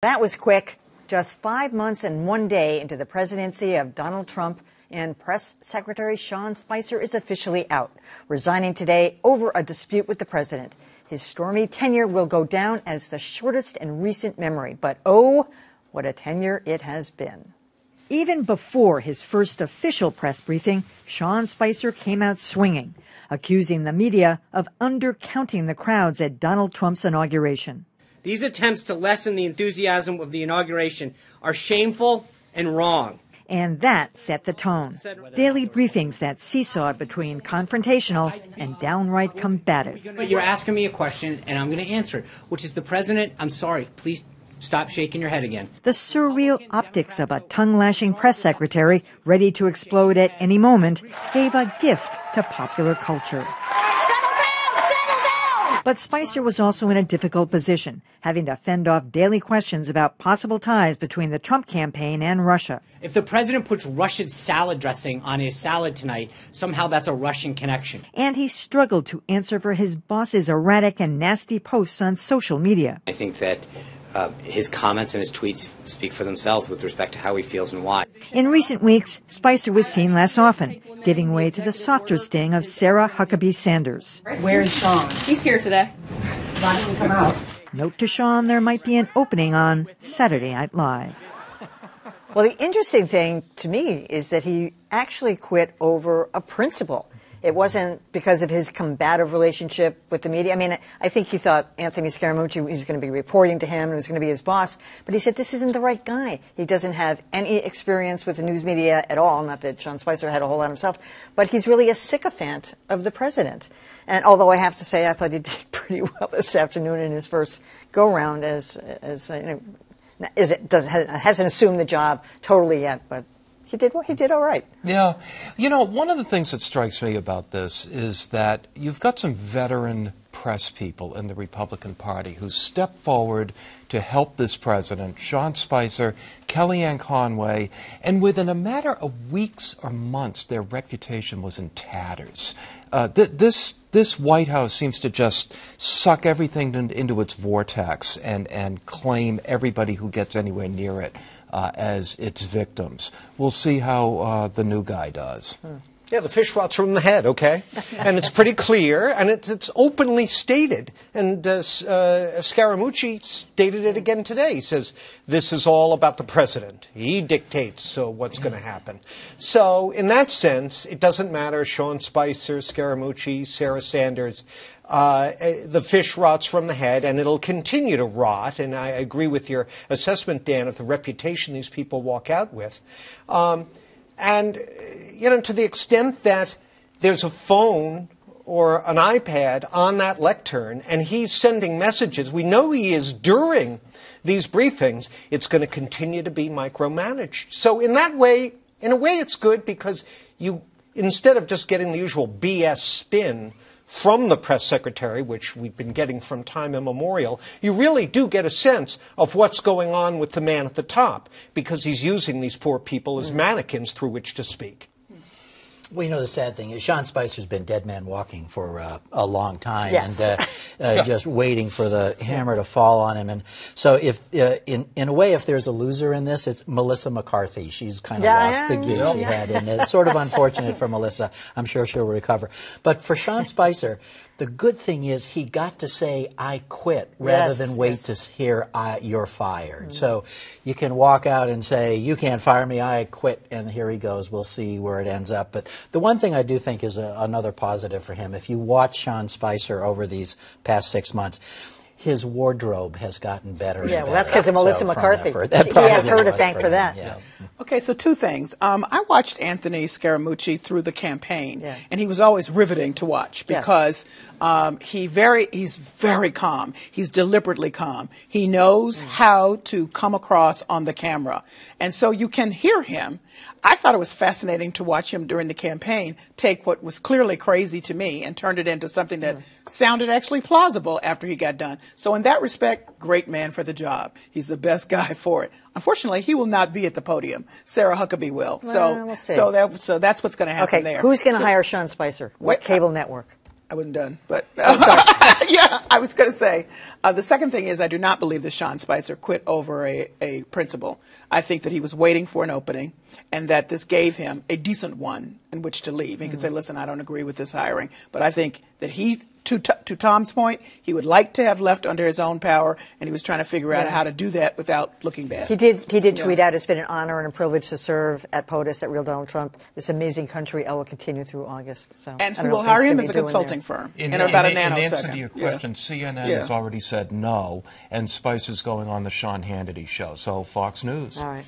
That was quick. Just 5 months and 1 day into the presidency of Donald Trump, and Press Secretary Sean Spicer is officially out, resigning today over a dispute with the president. His stormy tenure will go down as the shortest in recent memory, but oh, what a tenure it has been. Even before his first official press briefing, Sean Spicer came out swinging, accusing the media of undercounting the crowds at Donald Trump's inauguration. These attempts to lessen the enthusiasm of the inauguration are shameful and wrong. And that set the tone. Daily briefings that seesawed between confrontational and downright combative. But you're asking me a question, and I'm going to answer it, which is the president. I'm sorry. Please stop shaking your head again. The surreal optics of a tongue-lashing press secretary ready to explode at any moment gave a gift to popular culture. But Spicer was also in a difficult position, having to fend off daily questions about possible ties between the Trump campaign and Russia. If the president puts Russian salad dressing on his salad tonight, somehow that's a Russian connection. And he struggled to answer for his boss's erratic and nasty posts on social media. I think that his comments and his tweets speak for themselves with respect to how he feels and why. In recent weeks, Spicer was seen less often, giving way to the softer sting of Sarah Huckabee Sanders. Where is Sean? He's here today. Why didn't he come out? Note to Sean there might be an opening on Saturday Night Live. Well, the interesting thing to me is that he actually quit over a principle. It wasn't because of his combative relationship with the media. I mean, I think he thought Anthony Scaramucci was going to be reporting to him and was going to be his boss. But he said, this isn't the right guy. He doesn't have any experience with the news media at all. Not that Sean Spicer had a whole lot himself. But he's really a sycophant of the president. And although I have to say, I thought he did pretty well this afternoon in his first go-round hasn't assumed the job totally yet, but he did all right. Yeah. You know, one of the things that strikes me about this is that you've got some veteran press people in the Republican Party who stepped forward to help this president, Sean Spicer, Kellyanne Conway, and within a matter of weeks or months, their reputation was in tatters. This White House seems to just suck everything into its vortex and claim everybody who gets anywhere near it as its victims. We'll see how the new guy does. Yeah, the fish rots from the head, okay? And it's pretty clear, and it's openly stated. And Scaramucci stated it again today. He says, this is all about the president. He dictates what's going to happen. So in that sense, it doesn't matter, Sean Spicer, Scaramucci, Sarah Sanders, the fish rots from the head, and it'll continue to rot. And I agree with your assessment, Dan, of the reputation these people walk out with. And, you know, to the extent that there's a phone or an iPad on that lectern and he's sending messages, we know he is during these briefings, it's going to continue to be micromanaged. So in that way, in a way it's good because you, instead of just getting the usual BS spin from the press secretary, which we've been getting from time immemorial, you really do get a sense of what's going on with the man at the top, because he's using these poor people as mannequins through which to speak. Well, you know, the sad thing is Sean Spicer's been dead man walking for a long time, yes. and just waiting for the hammer to fall on him. And so, if in a way, if there's a loser in this, it's Melissa McCarthy. She's kind of lost the gig she had, and it's sort of unfortunate for Melissa. I'm sure she'll recover. But for Sean Spicer, the good thing is he got to say, I quit, rather than wait to hear, you're fired. So you can walk out and say, you can't fire me, I quit, and here he goes. We'll see where it ends up. But the one thing I do think is another positive for him, if you watch Sean Spicer over these past 6 months, his wardrobe has gotten better and better. Well, that's because of Melissa McCarthy. He has her to thank for that. Yeah. Okay, so two things. I watched Anthony Scaramucci through the campaign, and he was always riveting to watch because he's very calm. He's deliberately calm. He knows how to come across on the camera, and so you can hear him. I thought it was fascinating to watch him during the campaign take what was clearly crazy to me and turned it into something that sounded actually plausible after he got done. So in that respect, great man for the job. He's the best guy for it. Unfortunately, he will not be at the podium. Sarah Huckabee will. Well, we'll see. So that's what's going to happen there. Who's going to hire Sean Spicer? What cable network? I wasn't done, but I'm sorry. yeah, I was going to say the second thing is I do not believe that Sean Spicer quit over a principle. I think that he was waiting for an opening, and that this gave him a decent one in which to leave. He could say, "Listen, I don't agree with this hiring," but I think that he. To Tom's point, he would like to have left under his own power, and he was trying to figure out how to do that without looking bad. He did tweet out, "It's been an honor and a privilege to serve at POTUS, at Real Donald Trump. This amazing country, I will continue through August." So, and who will hire him as a consulting firm in about a nanosecond. In answer to your question, CNN has already said no, and Spicer's going on the Sean Hannity show, so Fox News. All right.